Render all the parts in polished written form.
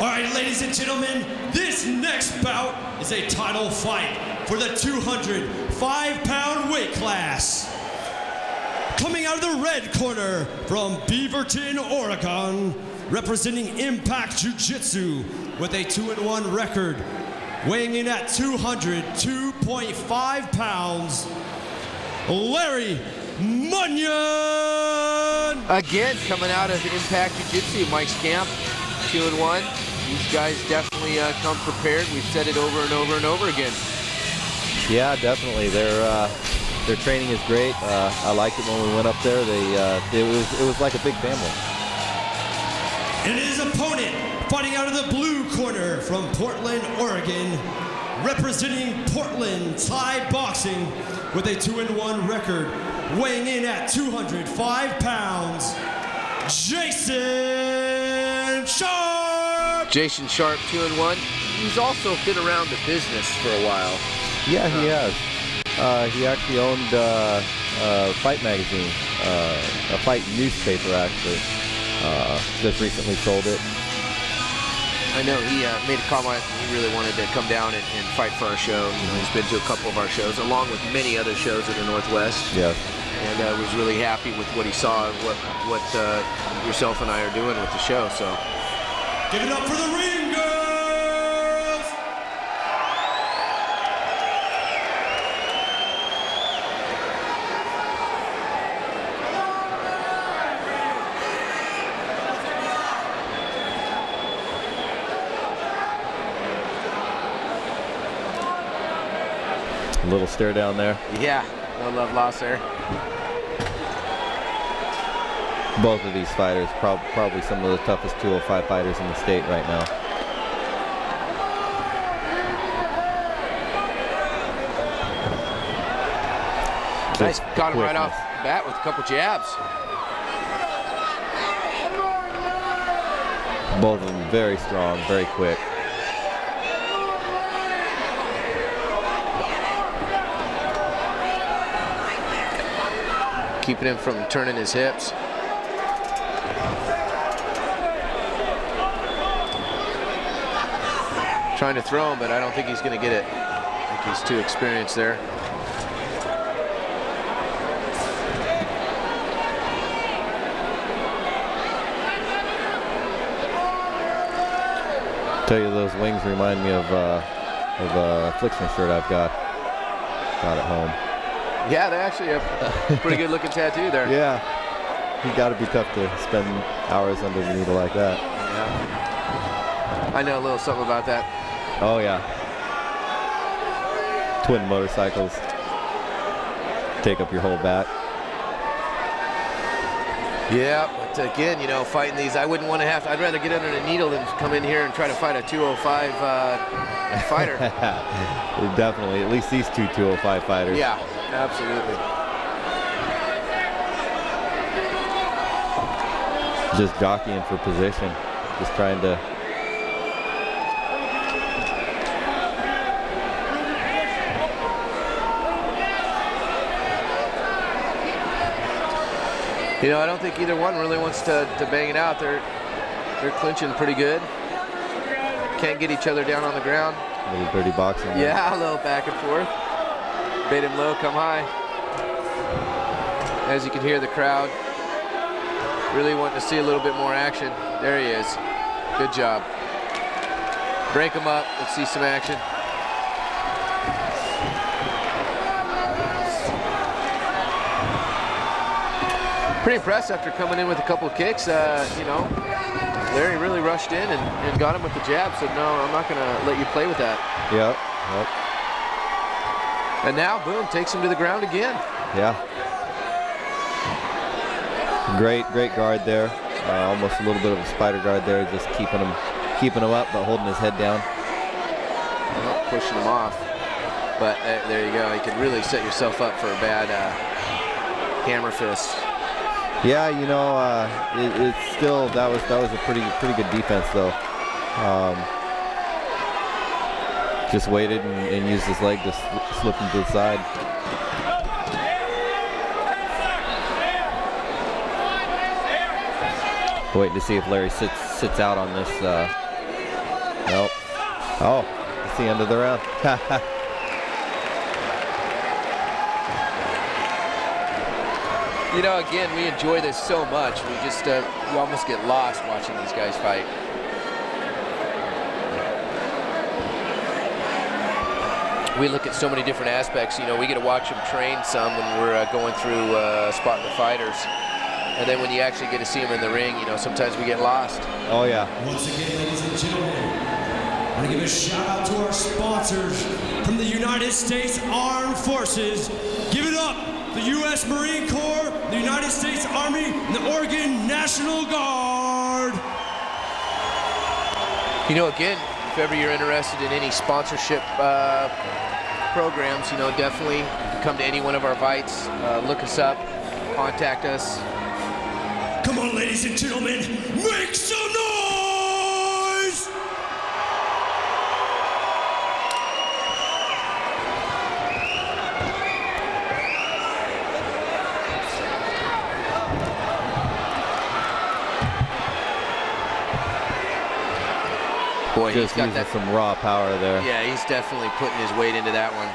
All right, ladies and gentlemen, this next bout is a title fight for the 205-pound weight class. Coming out of the red corner from Beaverton, Oregon, representing Impact Jiu-Jitsu with a 2-1 record, weighing in at 202.5 pounds, Larry Munyon. Again, coming out of Impact Jiu-Jitsu, Mike's camp, 2-1. These guys definitely come prepared. We've said it over and over and over again. Yeah, definitely. Their training is great. I liked it when we went up there. It was like a big family. And his opponent, fighting out of the blue corner from Portland, Oregon, representing Portland Thai Boxing with a 2-1 record, weighing in at 205 pounds, Jason Sharpe. Jason Sharpe, 2-1. He's also been around the business for a while. Yeah, he has. He actually owned a fight magazine, a fight newspaper actually. Just recently sold it. I know he made a comment. He really wanted to come down and fight for our show. You know, he's been to a couple of our shows, along with many other shows in the Northwest. Yes. And was really happy with what he saw and what yourself and I are doing with the show. So, give it up for the ring girls! A little stare down there. Yeah, no love lost there. Both of these fighters, probably some of the toughest 205 fighters in the state right now. Nice, got him right off the bat with a couple jabs. Both of them very strong, very quick. Keeping him from turning his hips. Trying to throw him, but I don't think he's going to get it. I think he's too experienced there. Tell you, those wings remind me of a Affliction shirt I've got at home. Yeah, they're actually a pretty good looking tattoo there. Yeah, you got to be tough to spend hours under the needle like that. Yeah. I know a little something about that. Oh yeah. Twin motorcycles take up your whole back. Yeah, but again, you know, fighting these, I wouldn't want to have to, I'd rather get under the needle than come in here and try to fight a 205 fighter. Definitely, at least these two 205 fighters. Yeah, absolutely. Just jockeying for position, just trying to. You know, I don't think either one really wants to bang it out. They're clinching pretty good. Can't get each other down on the ground. A little dirty boxing. Yeah, a little back and forth. Bait him low, come high. As you can hear the crowd really wanting to see a little bit more action. There he is. Good job. Break him up. Let's see some action. Pretty impressed after coming in with a couple of kicks. You know, Larry really rushed in and got him with the jab. Said, no, I'm not going to let you play with that. Yep. And now, boom, takes him to the ground again. Yeah. Great guard there. Almost a little bit of a spider guard there, just keeping him up, but holding his head down. Well, pushing him off. But there you go. You can really set yourself up for a bad hammer fist. Yeah, you know, it's still that was a pretty good defense though. Just waited and used his leg to slip him to the side. Waiting to see if Larry sits out on this Nope. Oh, it's the end of the round. You know, again, we enjoy this so much. We just, we almost get lost watching these guys fight. We look at so many different aspects. You know, we get to watch them train some when we're going through spotting the fighters. And then when you actually get to see them in the ring, you know, sometimes we get lost. Oh, yeah. Once again, ladies and gentlemen, I want to give a shout out to our sponsors from the United States Armed Forces. Give it up, the U.S. Marine Corps, the United States Army, and the Oregon National Guard. You know, again, if ever you're interested in any sponsorship programs, you know, definitely come to any one of our fights, look us up, contact us. Come on, ladies and gentlemen, make some noise! Boy, he's got that, some raw power there. Yeah, he's definitely putting his weight into that one.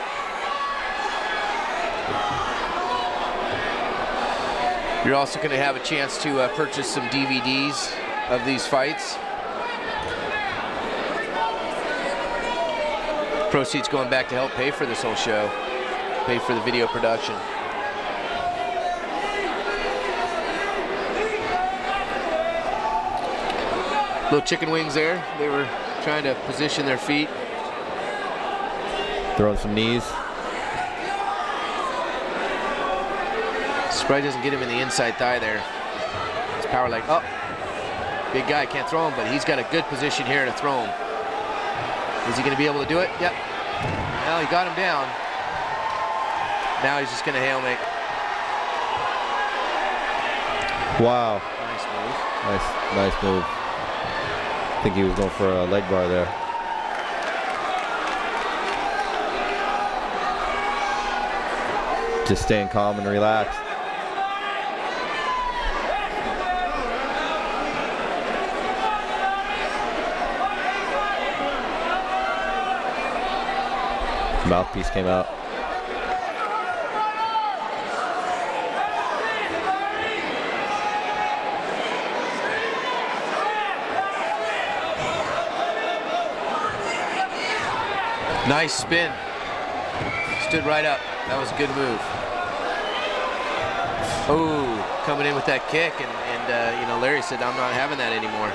You're also going to have a chance to purchase some DVDs of these fights. Proceeds going back to help pay for this whole show, pay for the video production. Little chicken wings there. They were trying to position their feet. Throwing some knees. Probably doesn't get him in the inside thigh there. His power leg up. Big guy, can't throw him, but he's got a good position here to throw him. Is he going to be able to do it? Yep. Well, he got him down. Now he's just going to Hail Mary. Wow. Nice move. Nice move. I think he was going for a leg bar there. Just staying calm and relaxed. Mouthpiece came out. Nice spin. Stood right up. That was a good move. Oh, coming in with that kick, and you know, Larry said, I'm not having that anymore.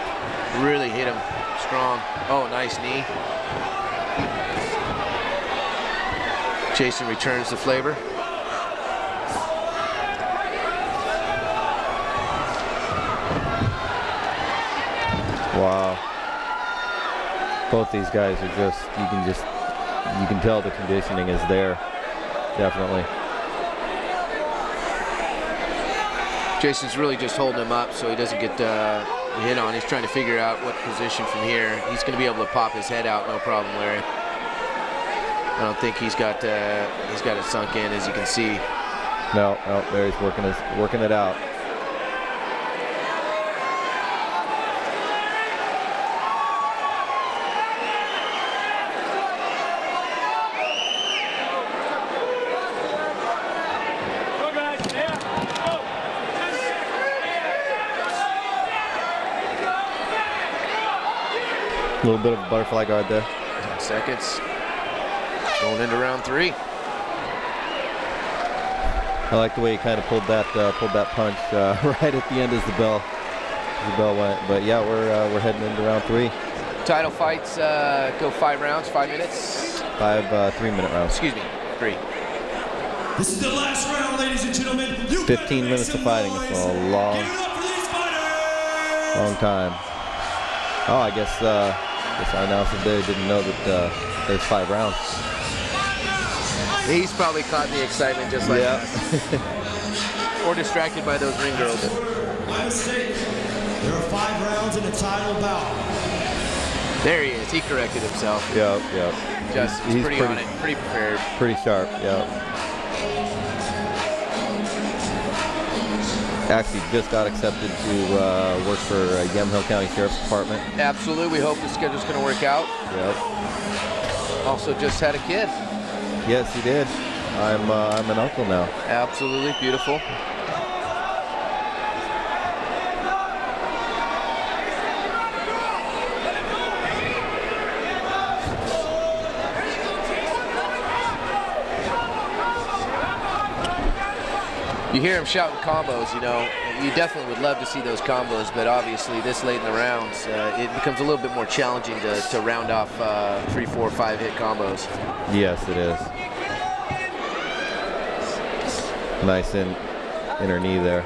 Really hit him strong. Oh, nice knee. Jason returns the flavor. Wow. Both these guys are you can tell the conditioning is there, definitely. Jason's really just holding him up so he doesn't get hit on. He's trying to figure out what position from here. He's going to be able to pop his head out, no problem, Larry. I don't think he's got it sunk in, as you can see. No, Larry's working it out. A little bit of a butterfly guard there. 10 seconds. Going into round 3. I like the way he kind of pulled that punch right at the end as the bell went. But yeah, we're heading into round 3. Title fights go 5 rounds, 5 minutes. 5 3-minute rounds. Excuse me, 3. This is the last round, ladies and gentlemen. 15 minutes of fighting. It's a long time. Oh, I guess our announcer there didn't know that there's 5 rounds. He's probably caught the excitement just like us. Or distracted by those ring girls. My mistake. There are 5 rounds in a title bout. There he is. He corrected himself. Yep. He's pretty on it. Pretty prepared. Pretty sharp. Yep. actually just got accepted to work for Yamhill County Sheriff's Department. Absolutely. We hope the schedule's going to work out. Yep. Also just had a kid. Yes, he did. I'm an uncle now. Absolutely. Beautiful. You hear him shouting combos, you know. You definitely would love to see those combos, but obviously this late in the rounds, it becomes a little bit more challenging to round off 3, 4, 5 hit combos. Yes, it is. Nice inner knee there.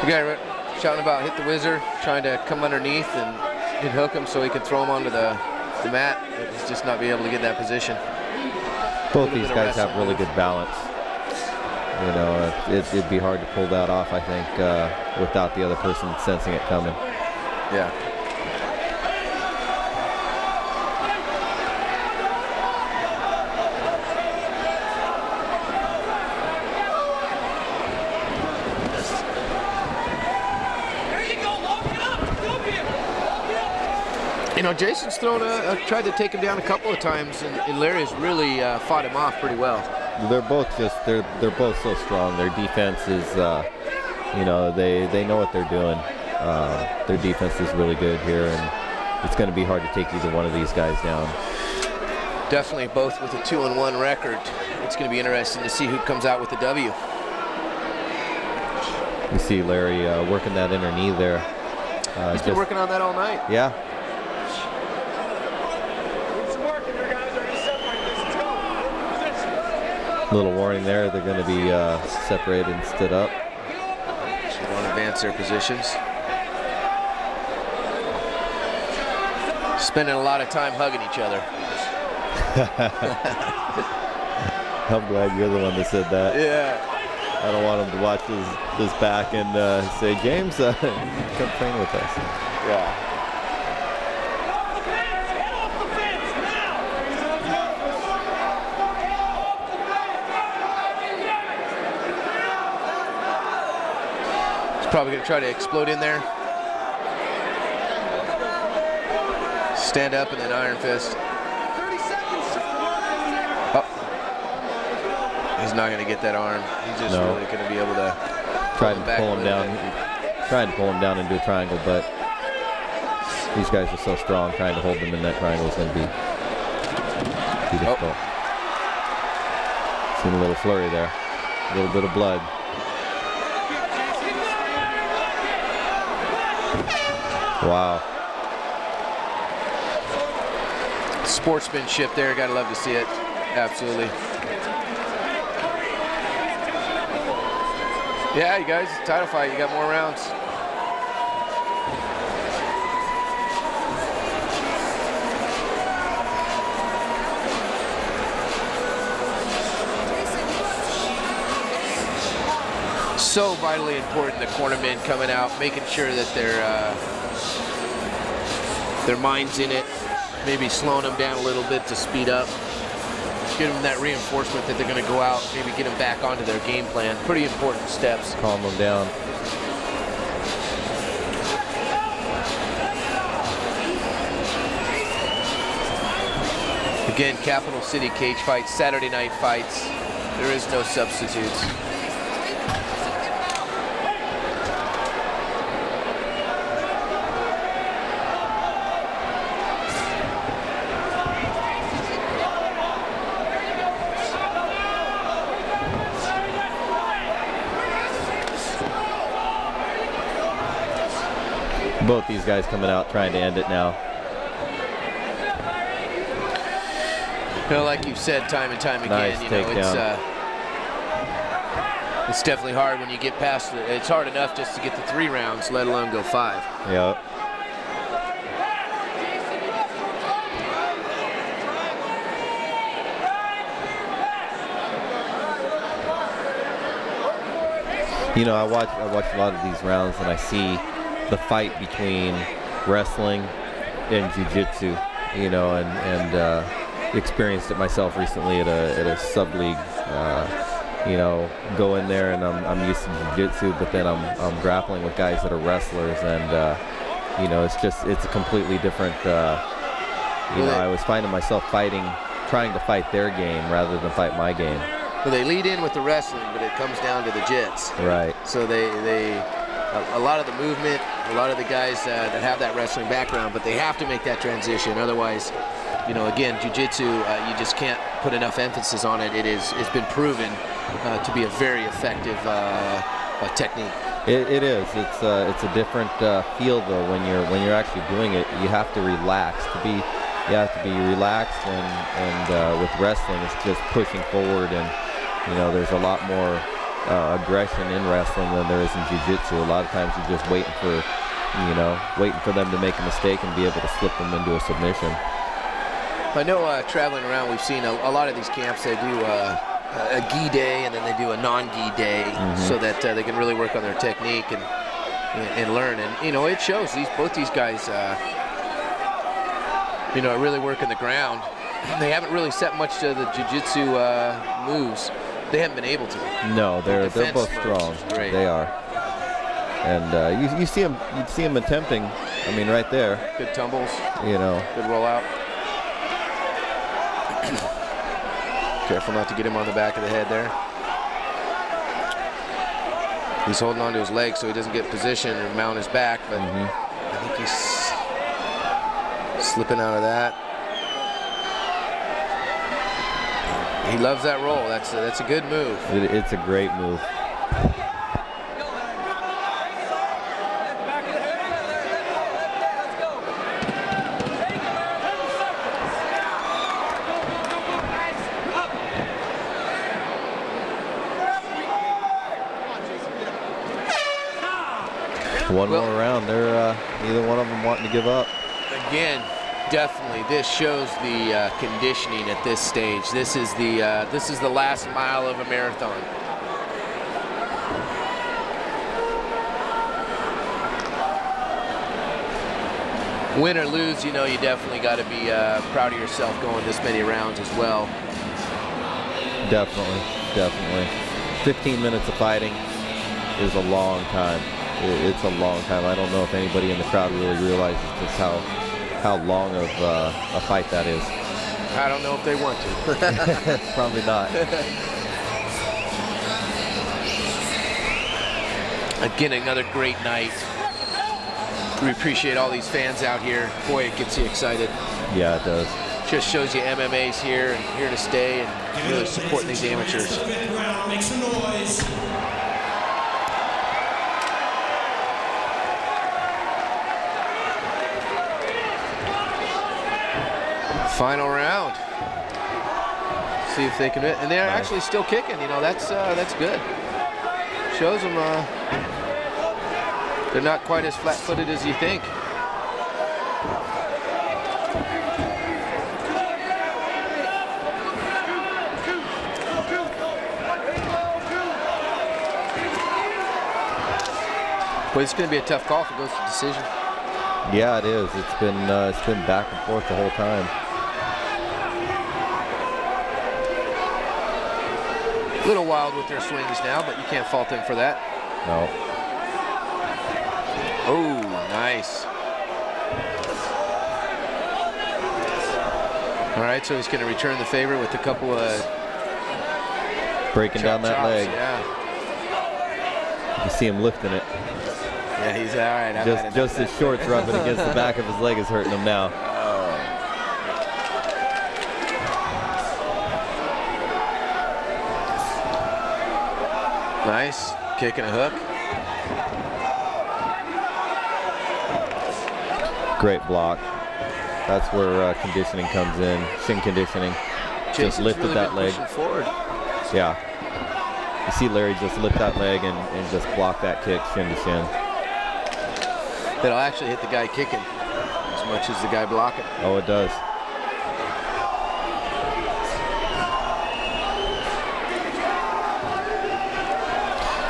The guy shouting about hit the whizzer, trying to come underneath and hook him so he can throw him onto the mat. He's just not be able to get that position. Both these guys have really good balance. You know, it'd be hard to pull that off, I think, without the other person sensing it coming. Yeah. You know, Jason's tried to take him down a couple of times, and Larry has really fought him off pretty well. They're both so strong. Their defense is, you know, they know what they're doing. Their defense is really good here, and it's going to be hard to take either one of these guys down. Definitely both with a 2-1 record. It's going to be interesting to see who comes out with the W. You see Larry working that inner knee there. He's been working on that all night. Yeah. Little warning there. They're going to be separated and stood up. They want to advance their positions. Spending a lot of time hugging each other. I'm glad you're the one that said that. Yeah. I don't want him to watch this back and say, James, come train with us. Yeah. He's probably going to try to explode in there. Stand up and then iron fist. Oh. He's not going to get that arm. He's just really going to be able to try to pull him down. Trying to pull him down into a triangle, but these guys are so strong. Trying to hold them in that triangle is going to be difficult. Seen a little flurry there. A little bit of blood. Wow. Sportsmanship there, gotta love to see it. Absolutely. Yeah, you guys, title fight, you got more rounds. So vitally important, the cornermen coming out, making sure that their mind's in it. Maybe slowing them down a little bit to speed up. Give them that reinforcement that they're going to go out, maybe get them back onto their game plan. Pretty important steps. Calm them down. Again, Capital City cage fights, Saturday night fights. There is no substitutes. Both these guys coming out trying to end it now. You know, like you've said time and time again, nice you know, takedown. It's definitely hard when you get past it. It's hard enough just to get to 3 rounds, let alone go 5. Yep. You know, I watch a lot of these rounds and I see the fight between wrestling in jiu-jitsu, you know, and experienced it myself recently at a sub-league. You know, go in there and I'm used to jiu-jitsu, but then I'm grappling with guys that are wrestlers, and you know, it's a completely different. You know, I was finding myself trying to fight their game rather than fight my game. Well, they lead in with the wrestling, but it comes down to the jits. Right. So a lot of the movement, a lot of the guys that have that wrestling background, but they have to make that transition. Otherwise, you know, again, jiu-jitsu, you just can't put enough emphasis on it. It's been proven to be a very effective technique. It is. It's a different feel though when you're actually doing it. You have to relax you have to be relaxed, and with wrestling, it's just pushing forward, and you know, there's a lot more aggression in wrestling than there is in jiu-jitsu. A lot of times you're just waiting for them to make a mistake and be able to slip them into a submission. I know traveling around, we've seen a lot of these camps. They do a gi day and then they do a non-gi day, so that they can really work on their technique and learn. And you know, it shows. Both these guys, you know, are really working the ground. They haven't really set much to the jiu-jitsu moves. They haven't been able to. No, they're both strong. They are. And you see them attempting. I mean, right there. Good tumbles. You know. Good rollout. Careful not to get him on the back of the head there. He's holding on to his leg so he doesn't get positioned and mount his back, but I think he's slipping out of that. He loves that roll. That's a good move. It's a great move. One more round. They're neither one of them wanting to give up. Again, definitely, this shows the conditioning at this stage. This is the last mile of a marathon. Win or lose, you know, you definitely got to be proud of yourself going this many rounds as well. Definitely. 15 minutes of fighting is a long time. It's a long time. I don't know if anybody in the crowd really realizes just how long of a fight that is. I don't know if they want to. Probably not. Again, another great night. We appreciate all these fans out here. Boy, it gets you excited. Yeah, it does. Just shows you MMA's here and here to stay, and really supporting these amateurs. Make some noise. Final round. See if they can, and they're actually still kicking. You know, that's good. Shows them they're not quite as flat-footed as you think. But it's going to be a tough call if it goes to decision. Yeah, it is. It's been back and forth the whole time. A little wild with their swings now, but you can't fault them for that. No. Oh, nice. All right, so he's going to return the favor with a couple of breaking down that chops. leg. Yeah. You see him lifting it. Yeah, he's all right. Just his shorts rubbing against the back of his leg is hurting him now. Nice. Kick and a hook. Great block. That's where conditioning comes in. Shin conditioning. Just lifted really that leg. Forward. Yeah. You see Larry just lift that leg and just block that kick shin to shin. It'll actually hit the guy kicking as much as the guy blocking. Oh, it does.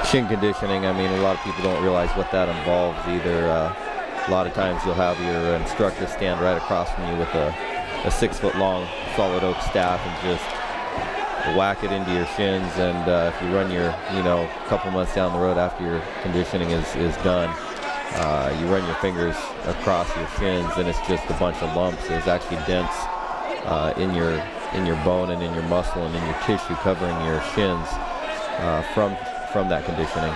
Shin conditioning, I mean, a lot of people don't realize what that involves either. A lot of times you'll have your instructor stand right across from you with a 6-foot-long solid oak staff and just whack it into your shins. And if you run your, a couple months down the road after your conditioning is done, you run your fingers across your shins and it's just a bunch of lumps. There's actually dents in your bone and in your muscle and in your tissue covering your shins from that conditioning.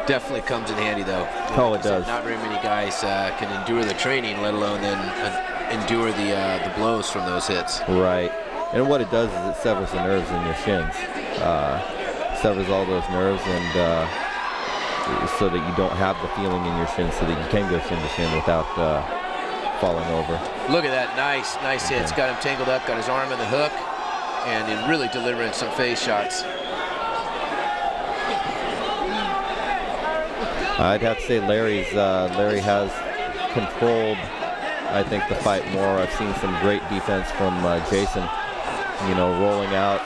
Definitely comes in handy though. Oh, it does. Not very many guys can endure the training, let alone then endure the blows from those hits. Right. And what it does is it severs the nerves in your shins. Severs all those nerves, and so that you don't have the feeling in your shins, so that you can go shin to shin without falling over. Look at that, nice hits. Got him tangled up, got his arm in the hook, and then really delivering some face shots. I'd have to say Larry has controlled, I think, the fight more. I've seen some great defense from Jason, rolling out.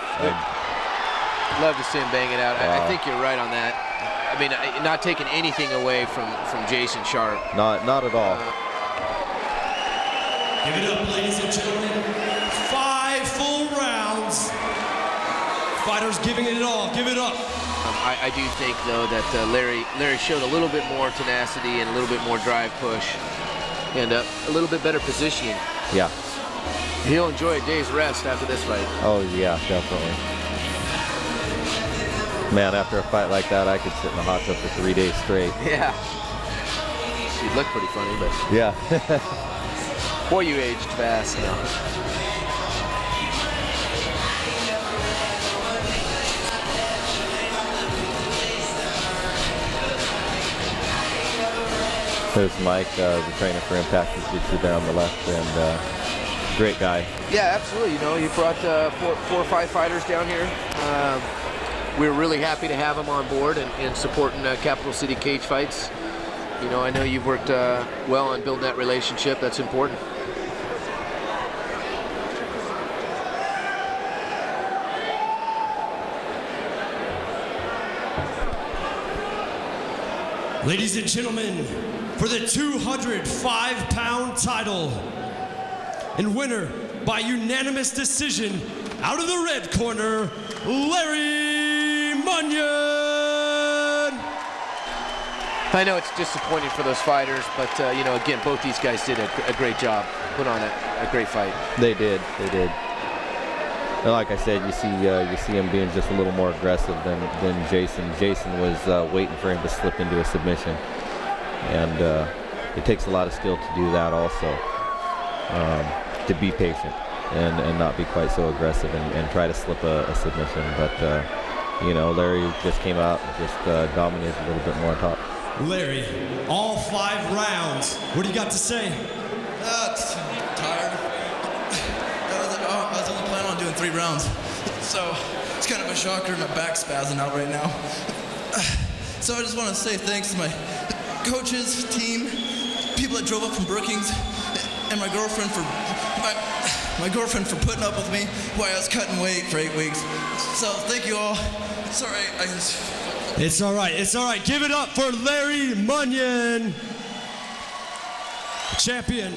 Love to see him bang it out. I think you're right on that. I mean, not taking anything away from Jason Sharpe. Not at all. Give it up, ladies and gentlemen. 5 full rounds. Fighters giving it all. Give it up. I do think, though, that Larry showed a little bit more tenacity and a little bit more drive push and a little bit better positioning. Yeah. He'll enjoy a day's rest after this fight. Oh, yeah, definitely. Man, after a fight like that, I could sit in the hot tub for 3 days straight. Yeah. She'd look pretty funny, but... Yeah. Boy, you aged fast now. There's Mike, the trainer for Impact Jiu-Jitsu there on the left, and great guy. Yeah, absolutely. You brought 4 or 5 fighters down here. We're really happy to have them on board and supporting Capital City Cage Fights. I know you've worked well on building that relationship. That's important. Ladies and gentlemen, for the 205-pound title, and winner by unanimous decision, out of the red corner, Larry Munyon. I know it's disappointing for those fighters, but again, both these guys did a great job, put on a great fight. They did. And like I said, you see him being just a little more aggressive than Jason. Jason was waiting for him to slip into a submission, and it takes a lot of skill to do that also. To be patient and not be quite so aggressive and try to slip a submission. But Larry just came out and just dominated a little bit more on top. Larry, all 5 rounds. What do you got to say? Tired. I was only planning on doing 3 rounds. So it's kind of a shocker. My back's spazzing out right now. So I just want to say thanks to my coaches, team, people that drove up from Brookings, and my girlfriend for putting up with me while I was cutting weight for 8 weeks. So thank you all. Sorry, It's all right. Give it up for Larry Munyon, champion